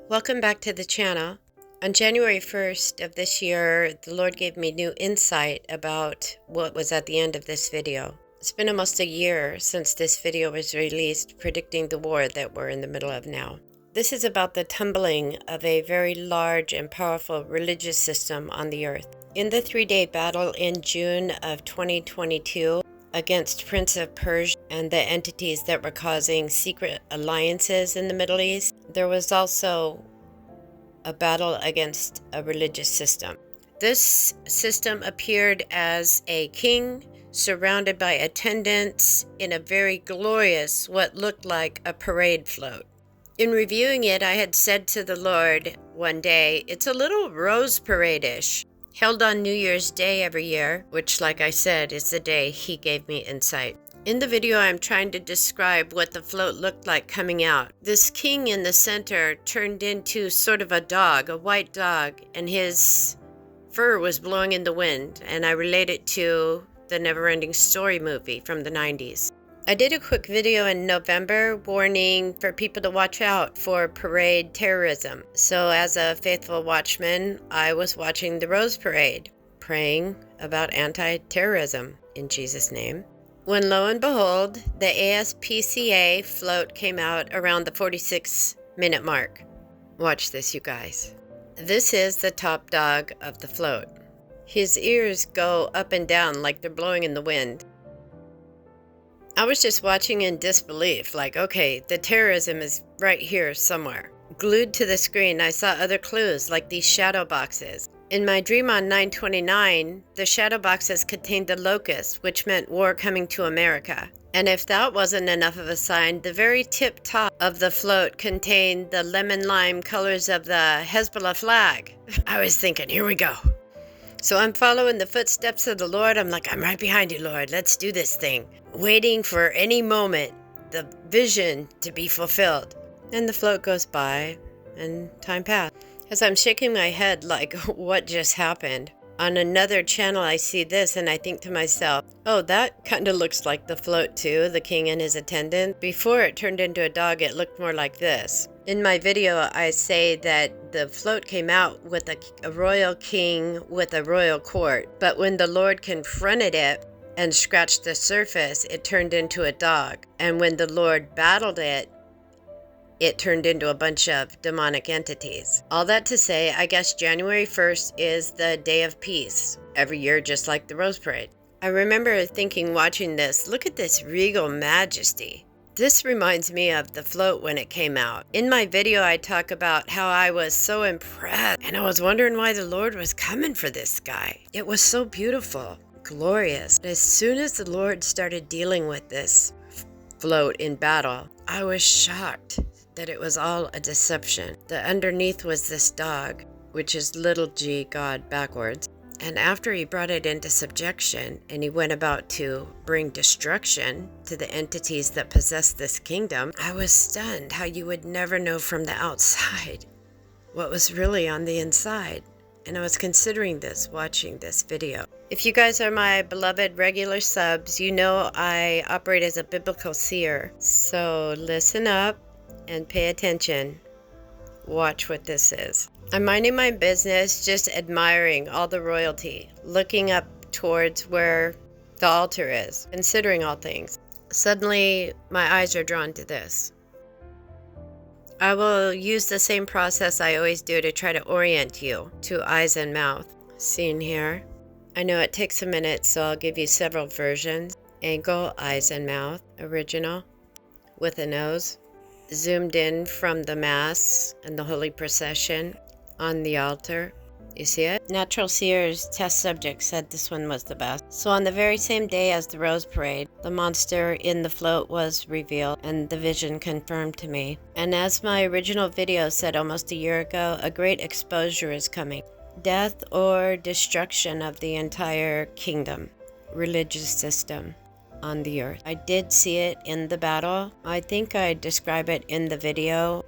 Welcome back to the channel. On January 1st of this year, the Lord gave me new insight about what was at the end of this video. It's been almost a year since this video was released, predicting the war that we're in the middle of now. This is about the tumbling of a very large and powerful religious system on the earth. In the three-day battle in June of 2022 against Prince of Persia and the entities that were causing secret alliances in the Middle East, there was also a battle against a religious system. This system appeared as a king surrounded by attendants in a very glorious, what looked like a parade float. In reviewing it, I had said to the Lord one day, it's a little rose parade-ish, held on New Year's Day every year, which, like I said, is the day He gave me insight. In the video, I'm trying to describe what the float looked like coming out. This king in the center turned into sort of a dog, a white dog, and his fur was blowing in the wind, and I relate it to the Never-Ending Story movie from the 90s. I did a quick video in November warning for people to watch out for parade terrorism. So as a faithful watchman, I was watching the Rose Parade, praying about anti-terrorism in Jesus' name. When lo and behold, the ASPCA float came out around the 46-minute mark. Watch this, you guys. This is the top dog of the float. His ears go up and down like they're blowing in the wind. I was just watching in disbelief, like, okay, the terrorism is right here somewhere. Glued to the screen, I saw other clues, like these shadow boxes. In my dream on 9/29, the shadow boxes contained the locust, which meant war coming to America. And if that wasn't enough of a sign, the very tip top of the float contained the lemon-lime colors of the Hezbollah flag. I was thinking, here we go. So I'm following the footsteps of the Lord. I'm like, I'm right behind you, Lord. Let's do this thing. Waiting for any moment, the vision to be fulfilled. And the float goes by, and time passed. As I'm shaking my head like, what just happened? On another channel, I see this, and I think to myself, oh, that kind of looks like the float too, the king and his attendant. Before it turned into a dog, it looked more like this. In my video, I say that the float came out with a royal king with a royal court, but when the Lord confronted it and scratched the surface, it turned into a dog. And when the Lord battled it, it turned into a bunch of demonic entities. All that to say, I guess January 1st is the day of peace, every year just like the Rose Parade. I remember thinking watching this, look at this regal majesty. This reminds me of the float when it came out. In my video, I talk about how I was so impressed, and I was wondering why the Lord was coming for this guy. It was so beautiful, glorious. As soon as the Lord started dealing with this float in battle, I was shocked that it was all a deception. The underneath was this dog, which is little g God backwards. And after he brought it into subjection and he went about to bring destruction to the entities that possess this kingdom, I was stunned how you would never know from the outside what was really on the inside. And I was considering this, watching this video. If you guys are my beloved regular subs, you know I operate as a biblical seer. So listen up and pay attention. Watch what this is. I'm minding my business, just admiring all the royalty, looking up towards where the altar is, considering all things. Suddenly, my eyes are drawn to this. I will use the same process I always do to try to orient you to eyes and mouth. Seen here. I know it takes a minute, so I'll give you several versions. Angle, eyes and mouth, original, with a nose. Zoomed in from the Mass and the Holy Procession on the altar. You see it? Natural Seer's test subject said this one was the best. So on the very same day as the Rose Parade, the monster in the float was revealed and the vision confirmed to me. And as my original video said almost a year ago, a great exposure is coming. Death or destruction of the entire kingdom, religious system on the earth. I did see it in the battle. I think I describe it in the video,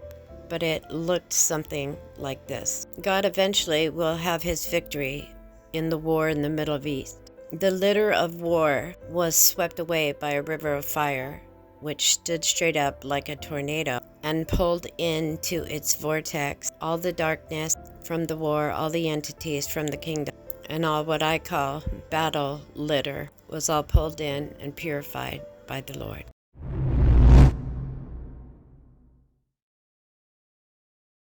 but it looked something like this. God eventually will have his victory in the war in the Middle East. The litter of war was swept away by a river of fire, which stood straight up like a tornado. and pulled into its vortex all the darkness from the war, all the entities from the kingdom, and all what I call battle litter was all pulled in and purified by the Lord.